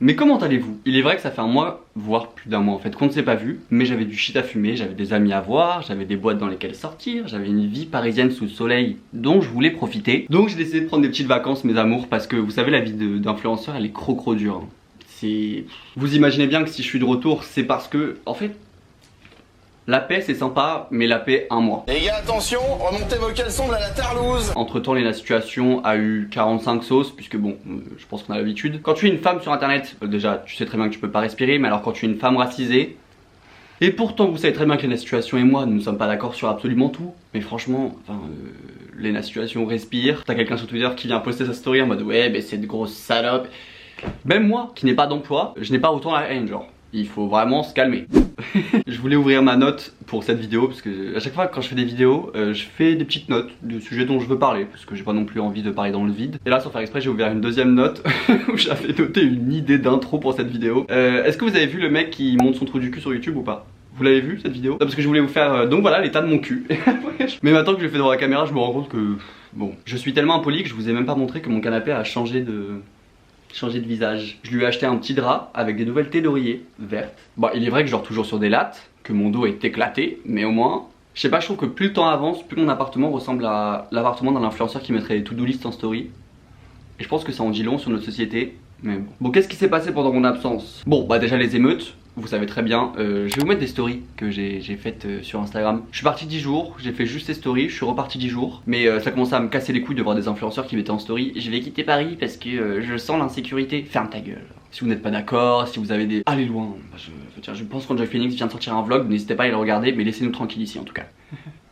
Mais comment allez-vous? Il est vrai que ça fait un mois, voire plus d'un mois en fait, qu'on ne s'est pas vu, mais j'avais du shit à fumer, j'avais des amis à voir, j'avais des boîtes dans lesquelles sortir, j'avais une vie parisienne sous le soleil dont je voulais profiter. Donc j'ai décidé de prendre des petites vacances, mes amours, parce que vous savez, la vie d'influenceur, elle est crocro dure. C'est... Vous imaginez bien que si je suis de retour, c'est parce que, en fait, la paix c'est sympa, mais la paix un mois. Les gars, attention, remontez vos caleçons de la tarlouse. Entre temps, la situation a eu 45 sauces, puisque bon, je pense qu'on a l'habitude. Quand tu es une femme sur internet, déjà, tu sais très bien que tu peux pas respirer, mais alors quand tu es une femme racisée, et pourtant vous savez très bien que Lena Situation et moi, nous ne sommes pas d'accord sur absolument tout, mais franchement, Lena Situation respire. T'as quelqu'un sur Twitter qui vient poster sa story en mode ouais, mais c'est de grosses salopes. Même moi, qui n'ai pas d'emploi, je n'ai pas autant la haine, genre. Il faut vraiment se calmer. Je voulais ouvrir ma note pour cette vidéo parce que à chaque fois quand je fais des vidéos, je fais des petites notes de sujets dont je veux parler parce que j'ai pas non plus envie de parler dans le vide. Et là, sans faire exprès, j'ai ouvert une deuxième note où j'avais noté une idée d'intro pour cette vidéo. Est-ce que vous avez vu le mec qui monte son trou du cul sur YouTube ou pas? Vous l'avez vu cette vidéo? Non, parce que je voulais vous faire donc voilà l'état de mon cul. Mais maintenant que je le fais devant la caméra, je me rends compte que bon, je suis tellement impoli que je vous ai même pas montré que mon canapé a changé de visage. Je lui ai acheté un petit drap avec des nouvelles thés d'oreiller vertes. Bon, il est vrai que je dors toujours sur des lattes, que mon dos est éclaté, mais au moins, je sais pas, je trouve que plus le temps avance, plus mon appartement ressemble à l'appartement d'un influenceur qui mettrait des to-do list en story. Et je pense que ça en dit long sur notre société. Mais bon. Bon, qu'est-ce qui s'est passé pendant mon absence? Bon, bah déjà les émeutes. Vous savez très bien, je vais vous mettre des stories que j'ai faites sur Instagram. Je suis parti 10 jours, j'ai fait juste ces stories, je suis reparti 10 jours. Mais ça commençait à me casser les couilles de voir des influenceurs qui mettaient en story. Je vais quitter Paris parce que je sens l'insécurité. Ferme ta gueule. Si vous n'êtes pas d'accord, si vous avez des... Allez loin. Je pense qu'Enjoy Phoenix vient de sortir un vlog, n'hésitez pas à le regarder, mais laissez-nous tranquilles ici en tout cas.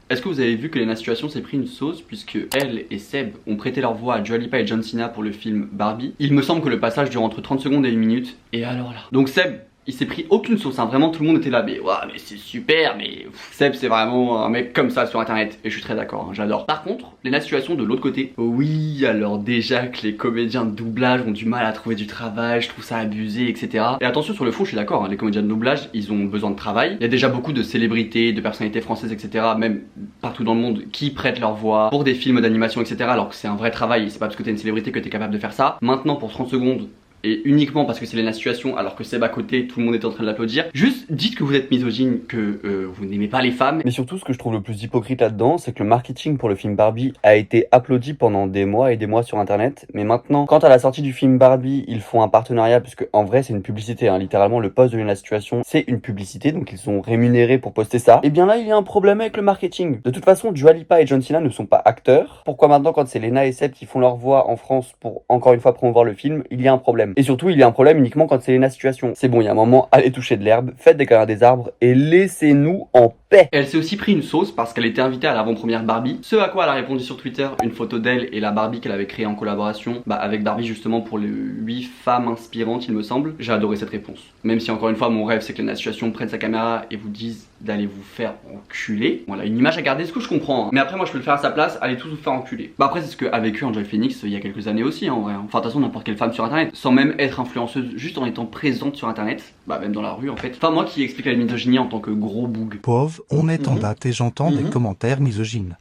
Est-ce que vous avez vu que Lena Situation s'est pris une sauce puisque elle et Seb ont prêté leur voix à Dua Lipa et John Cena pour le film Barbie? Il me semble que le passage dure entre 30 secondes et 1 minute. Et alors là... Donc Seb, il s'est pris aucune sauce, hein. Vraiment tout le monde était là, mais ouais, mais c'est super, mais Seb c'est vraiment un mec comme ça sur internet, et je suis très d'accord, hein, j'adore. Par contre, Lena Situation de l'autre côté, oui, alors déjà que les comédiens de doublage ont du mal à trouver du travail, je trouve ça abusé, etc. Et attention, sur le fond, je suis d'accord, hein, les comédiens de doublage, ils ont besoin de travail. Il y a déjà beaucoup de célébrités, de personnalités françaises, etc., même partout dans le monde, qui prêtent leur voix pour des films d'animation, etc., alors que c'est un vrai travail, et c'est pas parce que t'es une célébrité que t'es capable de faire ça. Maintenant, pour 30 secondes, et uniquement parce que c'est Lena Situation alors que Seb à côté, tout le monde est en train de l'applaudir. Juste dites que vous êtes misogyne, que vous n'aimez pas les femmes. Mais surtout, ce que je trouve le plus hypocrite là-dedans, c'est que le marketing pour le film Barbie a été applaudi pendant des mois et des mois sur internet. Mais maintenant, quant à la sortie du film Barbie, ils font un partenariat, puisque en vrai c'est une publicité, hein. Littéralement le post de Lena Situation c'est une publicité, donc ils sont rémunérés pour poster ça. Et bien là il y a un problème avec le marketing. De toute façon, Dua Lipa et John Cena ne sont pas acteurs. Pourquoi maintenant, quand c'est Lena et Seb qui font leur voix en France pour encore une fois promouvoir le film, il y a un problème? Et surtout, il y a un problème uniquement quand c'est Lena Situation. C'est bon, il y a un moment, allez toucher de l'herbe, faites des câlins des arbres et laissez-nous en paix. Elle s'est aussi pris une sauce parce qu'elle était invitée à l'avant-première Barbie. Ce à quoi elle a répondu sur Twitter, une photo d'elle et la Barbie qu'elle avait créée en collaboration avec Barbie justement pour les 8 femmes inspirantes, il me semble. J'ai adoré cette réponse. Même si encore une fois, mon rêve c'est que Lena Situation prenne sa caméra et vous dise d'aller vous faire enculer. Voilà, une image à garder, ce que je comprends, hein. Mais après moi je peux le faire à sa place, allez tous vous faire enculer. Bah après c'est ce qu'a vécu Enjoy Phoenix il y a quelques années aussi, hein, en vrai. Enfin de toute façon n'importe quelle femme sur internet, sans même être influenceuse, juste en étant présente sur internet, bah même dans la rue en fait. Enfin moi qui explique la misogynie en tant que gros boug. Pauvre, on est en date et j'entends des commentaires misogynes.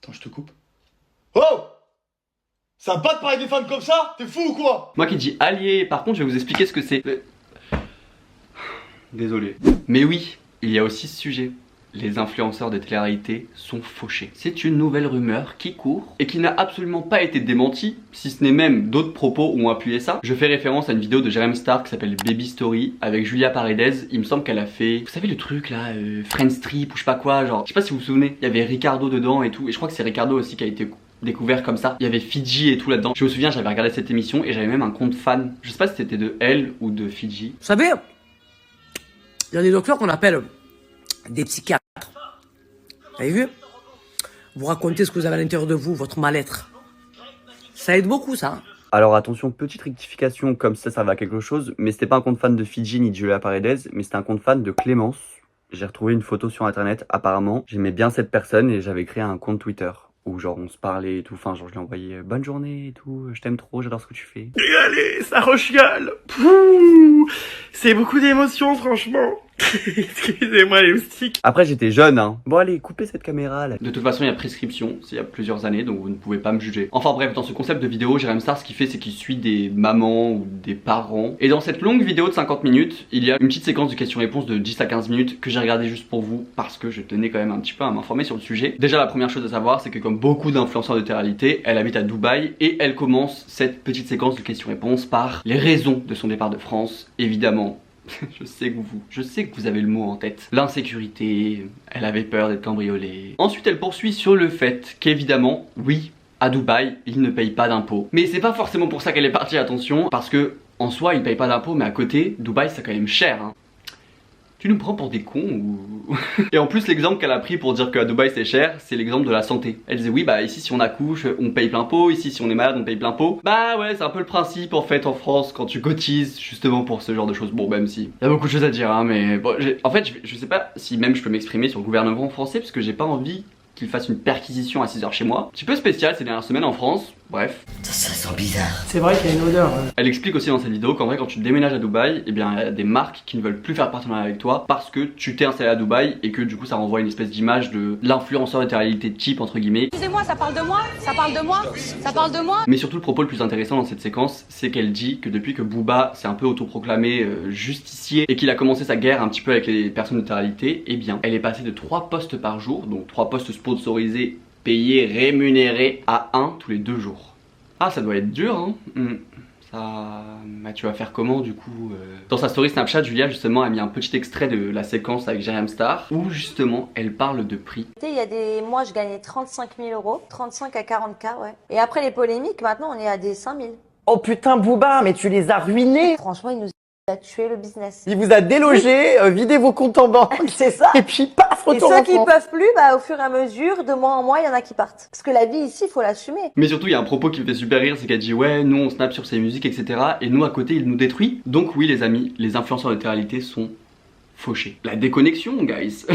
Attends, je te coupe. Oh! Ça va pas de parler des femmes comme ça? T'es fou ou quoi? Moi qui dis allié, par contre je vais vous expliquer ce que c'est. Désolé. Mais oui, il y a aussi ce sujet. Les influenceurs de télé-réalité sont fauchés. C'est une nouvelle rumeur qui court et qui n'a absolument pas été démentie, si ce n'est même d'autres propos ont appuyé ça. Je fais référence à une vidéo de Jeremy Star qui s'appelle Baby Story avec Julia Paredes. Il me semble qu'elle a fait, vous savez le truc là, Friends Trip ou je sais pas quoi, genre, je sais pas si vous vous souvenez, il y avait Ricardo dedans et tout, et je crois que c'est Ricardo aussi qui a été découvert comme ça. Il y avait Fidji et tout là-dedans. Je me souviens, j'avais regardé cette émission et j'avais même un compte fan. Je sais pas si c'était de elle ou de Fidji. Vous savez, il y a des docteurs qu'on appelle des psychiatres. Vous avez vu? Vous racontez ce que vous avez à l'intérieur de vous, votre mal-être. Ça aide beaucoup, ça. Alors attention, petite rectification, comme ça va à quelque chose, mais c'était pas un compte fan de Fidji ni de Julia Paredes, mais c'était un compte fan de Clémence. J'ai retrouvé une photo sur internet, apparemment, j'aimais bien cette personne et j'avais créé un compte Twitter. Où genre on se parlait et tout, enfin genre je lui ai envoyé bonne journée et tout, je t'aime trop, j'adore ce que tu fais. Et allez, ça rechiale. Pouh, c'est beaucoup d'émotions franchement. Excusez-moi les moustiques. Après j'étais jeune hein. Bon allez, coupez cette caméra là. De toute façon, il y a prescription, c'est il y a plusieurs années, donc vous ne pouvez pas me juger. Enfin bref, dans ce concept de vidéo, Jérém Star, ce qu'il fait, c'est qu'il suit des mamans ou des parents. Et dans cette longue vidéo de 50 minutes, il y a une petite séquence de questions-réponses de 10 à 15 minutes que j'ai regardé juste pour vous, parce que je tenais quand même un petit peu à m'informer sur le sujet. Déjà, la première chose à savoir, c'est que comme beaucoup d'influenceurs de télé-réalité, elle habite à Dubaï et elle commence cette petite séquence de questions-réponses par les raisons de son départ de France, évidemment. Je sais que vous avez le mot en tête. L'insécurité, elle avait peur d'être cambriolée. Ensuite, elle poursuit sur le fait qu'évidemment, oui, à Dubaï, ils ne payent pas d'impôts. Mais c'est pas forcément pour ça qu'elle est partie, attention, parce que en soi, ils payent pas d'impôts, mais à côté, Dubaï, c'est quand même cher, hein. Tu nous prends pour des cons ou... Et en plus l'exemple qu'elle a pris pour dire qu'à Dubaï c'est cher, c'est l'exemple de la santé. Elle disait oui bah ici si on accouche on paye plein pot, ici si on est malade on paye plein pot. Bah ouais c'est un peu le principe en fait en France quand tu cotises justement pour ce genre de choses. Bon même si, il y a beaucoup de choses à dire hein mais bon en fait je sais pas si même je peux m'exprimer sur le gouvernement français parce que j'ai pas envie qu'il fasse une perquisition à 6h chez moi. Un petit peu spécial ces dernières semaines en France, bref. Ça sent bizarre. C'est vrai qu'il y a une odeur. Elle explique aussi dans cette vidéo qu'en vrai quand tu déménages à Dubaï, eh bien il y a des marques qui ne veulent plus faire partenariat avec toi parce que tu t'es installé à Dubaï et que du coup ça renvoie une espèce d'image de l'influenceur de télé-réalité cheap entre guillemets. Excusez-moi, ça parle de moi? Ça parle de moi? Ça parle de moi? Mais surtout le propos le plus intéressant dans cette séquence, c'est qu'elle dit que depuis que Booba s'est un peu autoproclamé justicier et qu'il a commencé sa guerre un petit peu avec les personnes de télé-réalité, eh bien elle est passée de 3 posts par jour, donc 3 posts sponsorisés, payés, rémunérés, à 1 tous les 2 jours. Ah ça doit être dur hein. Ça... Bah, tu vas faire comment du coup Dans sa story Snapchat, Julia justement a mis un petit extrait de la séquence avec Jérém Star où justement elle parle de prix. Il y a des mois je gagnais 35 000 euros, 35 à 40K ouais. Et après les polémiques, maintenant on est à des 5 000. Oh putain Booba, mais tu les as ruinés. Franchement il nous a tué le business. Il vous a délogé, vidé vos comptes en banque. C'est ça. Et puis paf, Et retour ceux en qui France. peuvent plus, bah au fur et à mesure, de mois en mois, il y en a qui partent. Parce que la vie ici, il faut l'assumer. Mais surtout il y a un propos qui me fait super rire, c'est qu'elle dit ouais nous on snap sur ses musiques etc. Et nous à côté il nous détruit. Donc oui les amis, les influenceurs de télé-réalité sont fauchés. La déconnexion guys.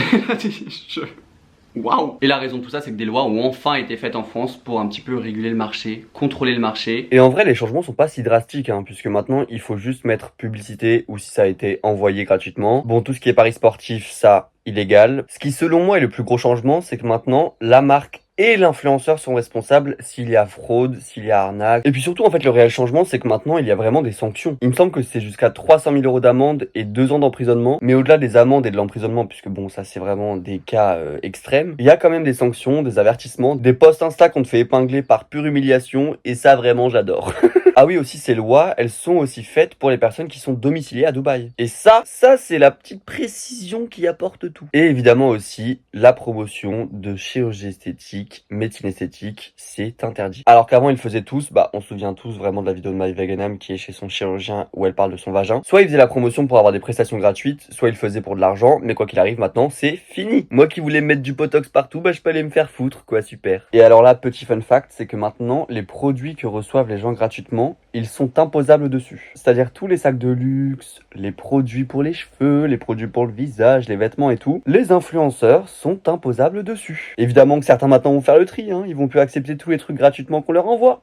Waouh. Et la raison de tout ça c'est que des lois ont enfin été faites en France pour un petit peu réguler le marché, contrôler le marché. Et en vrai les changements sont pas si drastiques hein, puisque maintenant il faut juste mettre publicité ou si ça a été envoyé gratuitement. Bon tout ce qui est paris sportif ça illégal. Ce qui selon moi est le plus gros changement c'est que maintenant la marque et l'influenceur sont responsables s'il y a fraude, s'il y a arnaque. Et puis surtout en fait le réel changement c'est que maintenant il y a vraiment des sanctions. Il me semble que c'est jusqu'à 300 000 € d'amende et 2 ans d'emprisonnement. Mais au-delà des amendes et de l'emprisonnement, puisque bon ça c'est vraiment des cas extrêmes, il y a quand même des sanctions, des avertissements, des posts Insta qu'on te fait épingler par pure humiliation et ça vraiment j'adore. Ah oui aussi ces lois elles sont aussi faites pour les personnes qui sont domiciliées à Dubaï. Et ça c'est la petite précision qui apporte tout. Et évidemment aussi la promotion de chirurgie esthétique, médecine esthétique, c'est interdit. Alors qu'avant ils le faisaient tous, bah on se souvient tous vraiment de la vidéo de Maï Veganam qui est chez son chirurgien où elle parle de son vagin. Soit il faisait la promotion pour avoir des prestations gratuites, soit il le faisait pour de l'argent, mais quoi qu'il arrive maintenant c'est fini. Moi qui voulais mettre du botox partout, bah je peux aller me faire foutre quoi, super. Et alors là petit fun fact, c'est que maintenant les produits que reçoivent les gens gratuitement, ils sont imposables dessus. C'est-à-dire tous les sacs de luxe, les produits pour les cheveux, les produits pour le visage, les vêtements et tout, les influenceurs sont imposables dessus. Évidemment que certains maintenant vont faire le tri, hein. Ils vont plus accepter tous les trucs gratuitement qu'on leur envoie.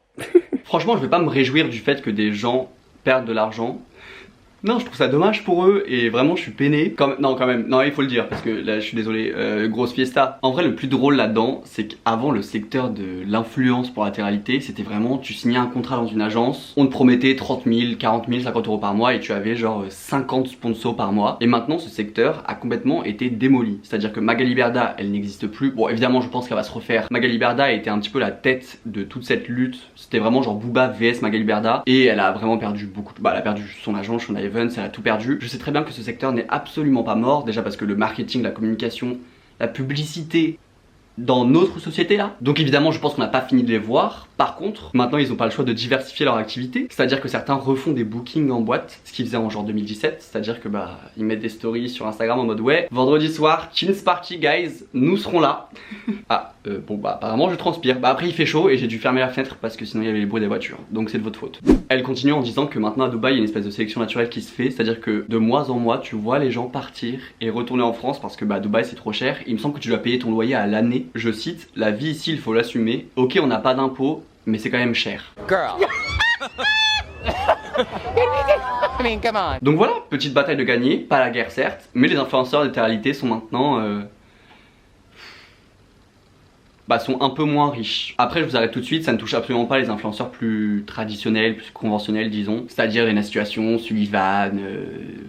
Franchement je vais pas me réjouir du fait que des gens perdent de l'argent. Non, je trouve ça dommage pour eux et vraiment je suis peiné. Non, quand même, non, il faut le dire parce que là je suis désolé, grosse fiesta. En vrai, le plus drôle là-dedans, c'est qu'avant le secteur de l'influence pour la télé-réalité, c'était vraiment tu signais un contrat dans une agence, on te promettait 30 000, 40 000, 50 € par mois et tu avais genre 50 sponsors par mois. Et maintenant, ce secteur a complètement été démoli. C'est-à-dire que Magali Berda, elle n'existe plus. Bon, évidemment, je pense qu'elle va se refaire. Magali Berda était un petit peu la tête de toute cette lutte. C'était vraiment genre Booba vs Magali Berda et elle a vraiment perdu beaucoup. Bah, elle a perdu son agence, son Evans, elle a tout perdu. Je sais très bien que ce secteur n'est absolument pas mort, déjà parce que le marketing, la communication, la publicité dans notre société là. Donc évidemment je pense qu'on n'a pas fini de les voir. Par contre, maintenant ils n'ont pas le choix de diversifier leur activité. C'est-à-dire que certains refont des bookings en boîte, ce qu'ils faisaient en genre 2017. C'est-à-dire que bah ils mettent des stories sur Instagram en mode ouais, vendredi soir, Chins Party guys, nous serons là. Ah, bon bah apparemment je transpire. Bah après il fait chaud et j'ai dû fermer la fenêtre parce que sinon il y avait les bruits des voitures. Donc c'est de votre faute. Elle continue en disant que maintenant à Dubaï il y a une espèce de sélection naturelle qui se fait. C'est-à-dire que de mois en mois tu vois les gens partir et retourner en France parce que bah Dubaï c'est trop cher. Il me semble que tu dois payer ton loyer à l'année. Je cite, la vie ici il faut l'assumer. Ok on n'a pas d'impôts mais c'est quand même cher. Girl. Donc voilà, petite bataille de gagner, pas la guerre certes, mais les influenceurs de télé-réalité sont maintenant sont un peu moins riches. Après je vous arrête tout de suite, ça ne touche absolument pas les influenceurs plus traditionnels, plus conventionnels disons. C'est-à-dire Lena Situation, Sullivan,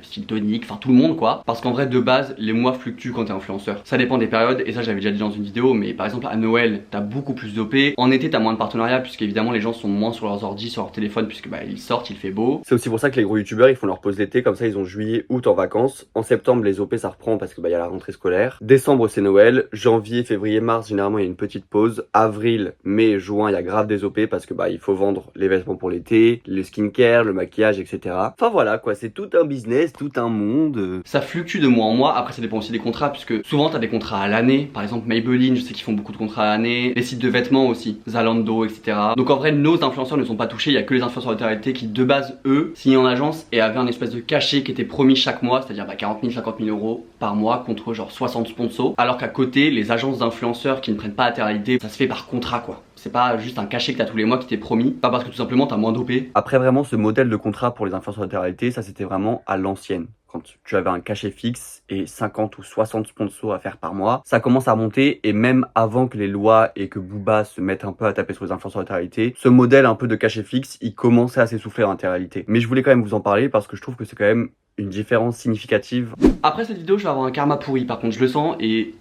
Siltonic, enfin tout le monde quoi. Parce qu'en vrai de base, les mois fluctuent quand t'es influenceur. Ça dépend des périodes, et ça j'avais déjà dit dans une vidéo, mais par exemple à Noël, t'as beaucoup plus d'OP. En été t'as moins de partenariats, puisque évidemment les gens sont moins sur leurs ordi, sur leur téléphone, puisque ils sortent, il fait beau. C'est aussi pour ça que les gros youtubeurs ils font leur pause l'été, comme ça ils ont juillet, août en vacances. En septembre les OP ça reprend parce que y a la rentrée scolaire. Décembre c'est Noël, janvier, février, mars généralement il y a une petite pause. Avril, mai, juin, il y a grave des OP parce que il faut vendre les vêtements pour l'été, le skincare, le maquillage, etc. Enfin voilà quoi, c'est tout un business, tout un monde. Ça fluctue de mois en mois, après ça dépend aussi des contrats, puisque souvent t'as des contrats à l'année, par exemple Maybelline, je sais qu'ils font beaucoup de contrats à l'année, les sites de vêtements aussi, Zalando, etc. Donc en vrai nos influenceurs ne sont pas touchés, il y a que les influenceurs de télé-réalité qui de base eux signaient en agence et avaient un espèce de cachet qui était promis chaque mois, c'est-à-dire 40 000, 50 000 euros par mois contre genre 60 sponsors, alors qu'à côté les agences d'influenceurs qui ne prennent pas la télé-réalité, ça se fait par contrat quoi. C'est pas juste un cachet que t'as tous les mois qui t'est promis, pas parce que tout simplement t'as moins d'OP. Après vraiment ce modèle de contrat pour les influenceurs de télé-réalité, ça c'était vraiment à l'ancienne. Quand tu avais un cachet fixe et 50 ou 60 sponsors à faire par mois, ça commence à remonter, et même avant que les lois et que Booba se mettent un peu à taper sur les influenceurs de télé-réalité, ce modèle un peu de cachet fixe, il commençait à s'essouffler en télé-réalité. Mais je voulais quand même vous en parler parce que je trouve que c'est quand même une différence significative. Après cette vidéo je vais avoir un karma pourri par contre, je le sens, et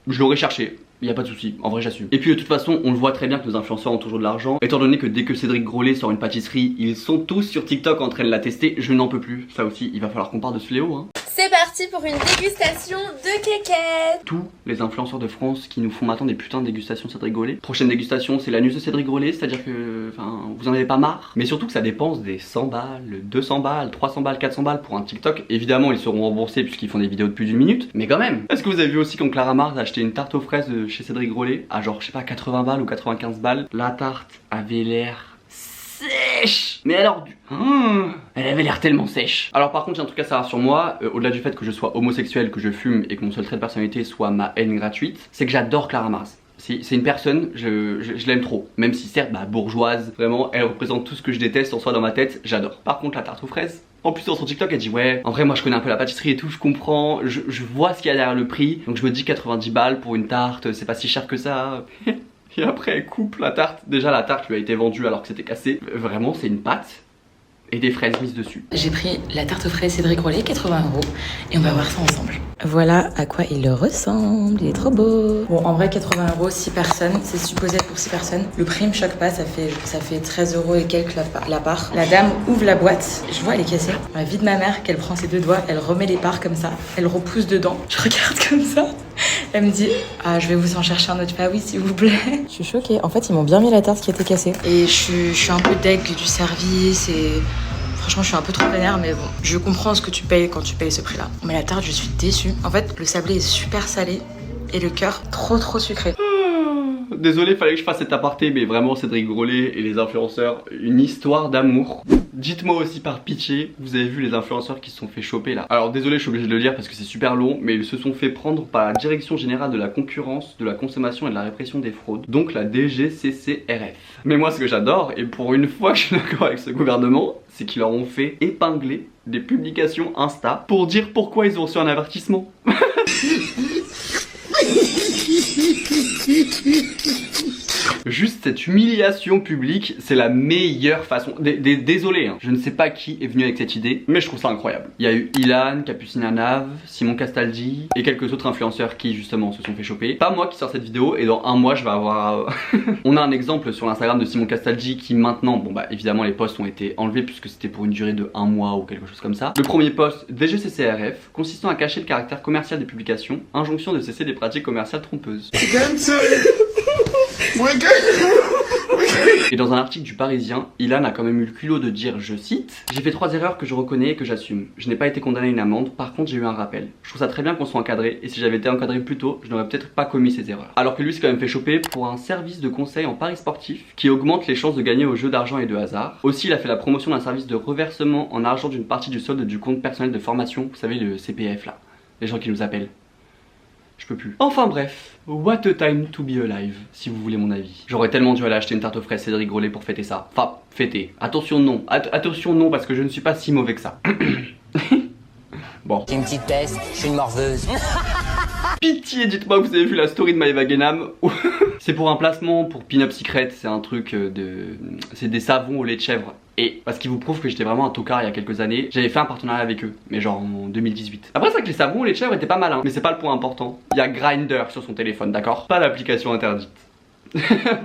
je l'aurais cherché. Y a pas de souci, en vrai j'assume. Et puis de toute façon, on le voit très bien que nos influenceurs ont toujours de l'argent. Étant donné que dès que Cédric Grolet sort une pâtisserie, ils sont tous sur TikTok en train de la tester, je n'en peux plus. Ça aussi, il va falloir qu'on parle de ce fléau hein. C'est parti pour une dégustation de quéquettes. Tous les influenceurs de France qui nous font maintenant des putains de dégustations de Cédric Grolet. Prochaine dégustation, c'est l'anus de Cédric Grolet, c'est-à-dire que vous en avez pas marre. Mais surtout que ça dépense des 100 balles, 200 balles, 300 balles, 400 balles pour un TikTok. Évidemment, ils seront remboursés puisqu'ils font des vidéos de plus d'une minute, mais quand même. Est-ce que vous avez vu aussi quand Clara Mars a acheté une tarte aux fraises chez Cédric Grolet à genre je sais pas 80 balles ou 95 balles? La tarte avait l'air sèche. Mais alors elle avait l'air tellement sèche. Alors par contre j'ai un truc à savoir sur moi, au-delà du fait que je sois homosexuel, que je fume et que mon seul trait de personnalité soit ma haine gratuite, c'est que j'adore Clara Mars. C'est une personne, je l'aime trop. Même si certes bourgeoise, vraiment elle représente tout ce que je déteste en soi dans ma tête, j'adore. Par contre la tarte aux fraises, en plus sur son TikTok elle dit ouais, en vrai moi je connais un peu la pâtisserie et tout, je comprends, je vois ce qu'il y a derrière le prix, donc je me dis 90 balles pour une tarte, c'est pas si cher que ça. Et après elle coupe la tarte, déjà la tarte lui a été vendue alors que c'était cassé. Vraiment c'est une pâte et des fraises mises dessus. J'ai pris la tarte aux fraises Cédric Grolet, 80 € et on va voir ça ensemble. Voilà à quoi il ressemble, il est trop beau. Bon en vrai 80 €, 6 personnes, c'est supposé être pour 6 personnes. Le prix me choque pas, ça fait 13 € et quelques la part. La dame ouvre la boîte, je vois elle est cassée. La vie de ma mère qu'elle prend ses deux doigts, elle remet les parts comme ça, elle repousse dedans. Je regarde comme ça. Elle me dit ah je vais vous en chercher un autre. Ah oui s'il vous plaît. Je suis choquée, en fait ils m'ont bien mis la tarte qui était cassée. Et je suis un peu deg du service et franchement je suis un peu trop vénère, mais bon, je comprends ce que tu payes quand tu payes ce prix là. Mais la tarte je suis déçue. En fait le sablé est super salé et le cœur trop sucré. Désolé, fallait que je fasse cet aparté, mais vraiment Cédric Grolet et les influenceurs, une histoire d'amour. Dites-moi aussi par pitié, vous avez vu les influenceurs qui se sont fait choper là. Alors désolé, je suis obligé de le dire parce que c'est super long, mais ils se sont fait prendre par la Direction Générale de la Concurrence, de la Consommation et de la Répression des Fraudes, donc la DGCCRF. Mais moi ce que j'adore, et pour une fois que je suis d'accord avec ce gouvernement, c'est qu'ils leur ont fait épingler des publications Insta pour dire pourquoi ils ont reçu un avertissement. Juste cette humiliation publique, c'est la meilleure façon. Désolé, hein, je ne sais pas qui est venu avec cette idée, mais je trouve ça incroyable. Il y a eu Ilan, Capucine Anav, Simon Castaldi et quelques autres influenceurs qui justement se sont fait choper. Pas moi qui sors cette vidéo et dans un mois je vais avoir... On a un exemple sur l'Instagram de Simon Castaldi qui maintenant, bon bah évidemment les posts ont été enlevés puisque c'était pour une durée de 1 mois ou quelque chose comme ça. Le premier post DGCCRF consistant à cacher le caractère commercial des publications, injonction de cesser des pratiques commerciales trompeuses. Et dans un article du Parisien, Ilan a quand même eu le culot de dire, je cite, « J'ai fait 3 erreurs que je reconnais et que j'assume. Je n'ai pas été condamné à une amende, par contre j'ai eu un rappel. Je trouve ça très bien qu'on soit encadré, et si j'avais été encadré plus tôt, je n'aurais peut-être pas commis ces erreurs. » Alors que lui s'est quand même fait choper pour un service de conseil en paris sportif qui augmente les chances de gagner aux jeux d'argent et de hasard. Aussi il a fait la promotion d'un service de reversement en argent d'une partie du solde du compte personnel de formation, vous savez le CPF là, les gens qui nous appellent. Je peux plus. Enfin bref, what a time to be alive, si vous voulez mon avis. J'aurais tellement dû aller acheter une tarte aux fraises Cédric Grolet pour fêter ça. Enfin, fêter. Attention non. Attention non, parce que je ne suis pas si mauvais que ça. Bon. J'ai une petite peste, je suis une morveuse. Pitié, dites-moi que vous avez vu la story de Maëva Guénam. C'est pour un placement pour Pin Up Secret, c'est un truc de... C'est des savons au lait de chèvre. Et parce qu'ils vous prouvent que j'étais vraiment un tocard il y a quelques années, j'avais fait un partenariat avec eux, mais genre en 2018. Après c'est vrai que les savons au lait de chèvre étaient pas mal, hein, mais c'est pas le point important. Il y a Grindr sur son téléphone, d'accord? Pas l'application interdite.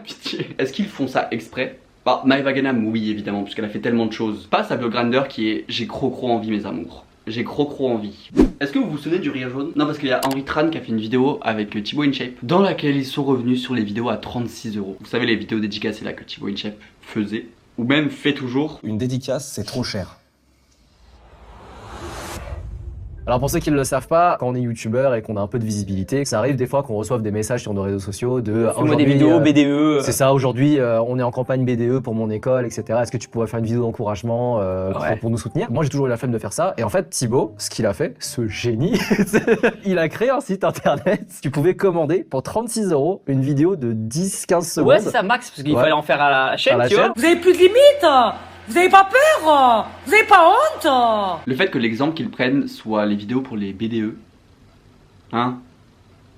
Pitié. Est-ce qu'ils font ça exprès? Bah, Maëva Guénam, oui évidemment, puisqu'elle a fait tellement de choses. Pas sa bio Grindr qui est j'ai gros envie mes amours. J'ai gros envie. Est-ce que vous vous souvenez du rire jaune? Non, parce qu'il y a Henri Tran qui a fait une vidéo avec Thibaut InShape dans laquelle ils sont revenus sur les vidéos à 36 €. Vous savez, les vidéos dédicacées là que Thibaut InShape faisait, ou même fait toujours. Une dédicace, c'est trop cher. Alors pour ceux qui ne le savent pas, quand on est youtubeur et qu'on a un peu de visibilité, ça arrive des fois qu'on reçoive des messages sur nos réseaux sociaux de Fais-moi des vidéos BDE. C'est ça, aujourd'hui on est en campagne BDE pour mon école, etc. Est-ce que tu pourrais faire une vidéo d'encouragement pour nous soutenir? Moi j'ai toujours eu la flemme de faire ça. Et en fait Thibaut, ce qu'il a fait, ce génie, il a créé un site internet. Tu pouvais commander pour 36 € une vidéo de 10-15 secondes. Ouais, c'est ça max, parce qu'il fallait en faire à la chaîne, tu vois. Vous avez plus de limites. Vous avez pas peur. Vous avez pas honte. Le fait que l'exemple qu'ils prennent soit les vidéos pour les BDE, hein,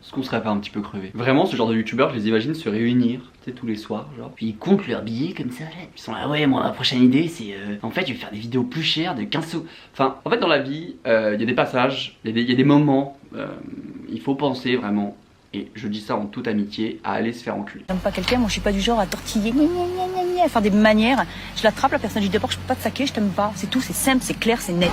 est-ce qu'on serait pas un petit peu crevé? Vraiment, ce genre de youtubeurs, je les imagine se réunir, tu sais, tous les soirs, genre. Puis ils comptent leurs billets comme ça, là. Ils sont là, ouais, moi, la prochaine idée, c'est. En fait, je vais faire des vidéos plus chères de 15 sous. Enfin, en fait, dans la vie, il y a des passages, il y a des moments, il faut penser vraiment. Et je dis ça en toute amitié, à aller se faire enculer. J'aime pas quelqu'un, moi je suis pas du genre à tortiller, à faire des manières. Je l'attrape, la personne, je dis d'abord je peux pas te saquer, je t'aime pas. C'est tout, c'est simple, c'est clair, c'est net.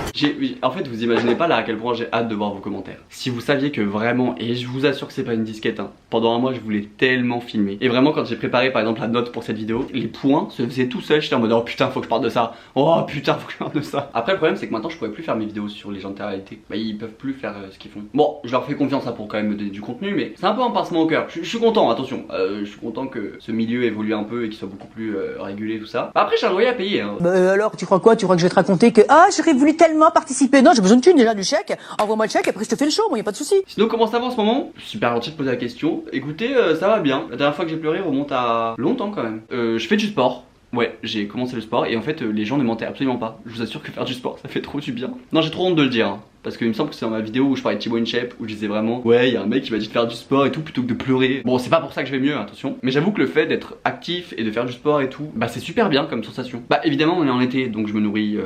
En fait, vous imaginez pas là à quel point j'ai hâte de voir vos commentaires. Si vous saviez que vraiment, et je vous assure que c'est pas une disquette, hein, pendant un mois je voulais tellement filmer. Et vraiment, quand j'ai préparé par exemple la note pour cette vidéo, les points se faisaient tout seul. J'étais en mode oh putain, faut que je parle de ça. Oh putain, faut que je parle de ça. Après, le problème, c'est que maintenant je pourrais plus faire mes vidéos sur les gens de télé-réalité. Bah, ils peuvent plus faire ce qu'ils font. Bon, je leur fais confiance hein, pour quand même me donner du contenu, mais c'est un peu un pincement au cœur. Je suis content, attention, je suis content que ce milieu évolue un peu et qu'il soit beaucoup plus régulé, tout ça. Bah après, j'ai un loyer à payer. Hein. Alors, tu crois quoi? Tu crois que je vais te raconter que j'aurais voulu tellement participer? Non, j'ai besoin de thunes déjà, du chèque. Envoie-moi le chèque, après je te fais le show, moi y a pas de souci. Sinon, comment ça va en ce moment? Super gentil de poser la question. Écoutez, ça va bien. La dernière fois que j'ai pleuré remonte à longtemps quand même. Je fais du sport. Ouais, j'ai commencé le sport et en fait les gens ne mentaient absolument pas. Je vous assure que faire du sport ça fait trop du bien. Non, j'ai trop honte de le dire hein, parce qu'il me semble que c'est dans ma vidéo où je parlais de Thibaut InShape où je disais vraiment ouais, il y a un mec qui m'a dit de faire du sport et tout plutôt que de pleurer. Bon, c'est pas pour ça que je vais mieux, attention. Mais j'avoue que le fait d'être actif et de faire du sport et tout, bah c'est super bien comme sensation. Bah évidemment on est en été donc je me nourris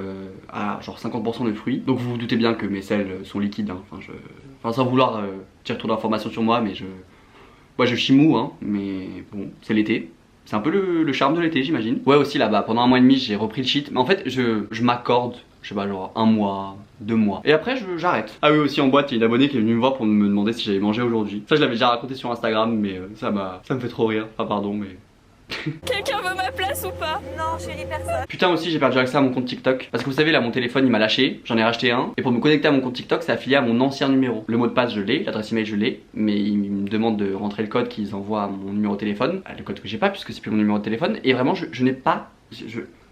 à genre 50% de fruits. Donc vous vous doutez bien que mes selles sont liquides. Hein. Enfin sans vouloir tirer trop d'informations sur moi, mais je chie mou hein, mais bon, c'est l'été. C'est un peu le charme de l'été j'imagine. Ouais aussi là-bas, pendant un mois et demi j'ai repris le shit. Mais en fait je m'accorde, je sais pas, genre 1 mois, 2 mois. Et après j'arrête. Ah oui aussi en boîte, il y a une abonnée qui est venue me voir pour me demander si j'avais mangé aujourd'hui. Ça je l'avais déjà raconté sur Instagram mais ça me fait trop rire. Enfin pardon mais... Quelqu'un veut ma place ou pas? Non, chérie, personne. Putain aussi j'ai perdu accès à mon compte TikTok. Parce que vous savez là mon téléphone il m'a lâché, j'en ai racheté un. Et pour me connecter à mon compte TikTok c'est affilié à mon ancien numéro. Le mot de passe je l'ai, l'adresse email je l'ai. Mais ils me demandent de rentrer le code qu'ils envoient à mon numéro de téléphone. Le code que j'ai pas puisque c'est plus mon numéro de téléphone. Et vraiment je n'ai pas...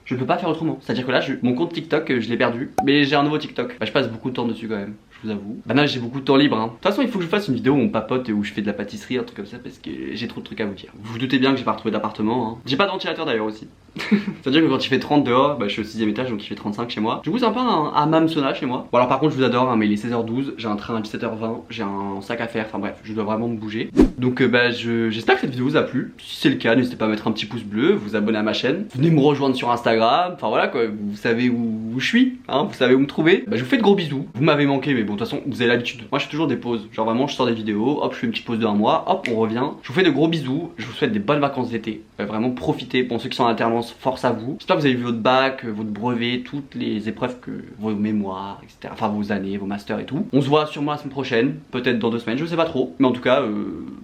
Je ne peux pas faire autrement. C'est à dire que là mon compte TikTok je l'ai perdu. Mais j'ai un nouveau TikTok. Bah je passe beaucoup de temps dessus quand même. Je vous avoue. Bah non j'ai beaucoup de temps libre hein. De toute façon il faut que je fasse une vidéo où on papote et où je fais de la pâtisserie, un truc comme ça parce que j'ai trop de trucs à vous dire. Vous vous doutez bien que j'ai pas retrouvé d'appartement hein. J'ai pas de ventilateur d'ailleurs aussi. C'est-à-dire que quand il fait 30 dehors, bah je suis au 6ème étage donc il fait 35 chez moi. Du coup c'est un peu un hammam sauna chez moi. Bon alors par contre je vous adore hein, mais il est 16h12, j'ai un train à 17h20, j'ai un sac à faire, enfin bref, je dois vraiment me bouger. Donc bah j'espère que cette vidéo vous a plu. Si c'est le cas, n'hésitez pas à mettre un petit pouce bleu, vous abonner à ma chaîne, venez me rejoindre sur Instagram, enfin voilà quoi, vous savez où je suis, hein, vous savez où me trouver. Bah je vous fais de gros bisous. Vous m'avez manqué mais bon de toute façon vous avez l'habitude. Moi je fais toujours des pauses, genre vraiment je sors des vidéos, hop je fais une petite pause de 1 mois, hop on revient. Je vous fais de gros bisous, je vous souhaite des bonnes vacances d'été. Vraiment profitez, pour ceux qui sont en alternance, force à vous. J'espère que vous avez vu votre bac, votre brevet, toutes les épreuves que vos mémoires, etc. Enfin vos années, vos masters et tout. On se voit sûrement la semaine prochaine, peut-être dans 2 semaines, je sais pas trop. Mais en tout cas,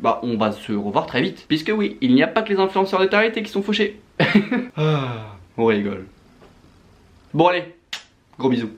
bah on va se revoir très vite. Puisque oui, il n'y a pas que les influenceurs de télé qui sont fauchés. On rigole. Bon allez, gros bisous.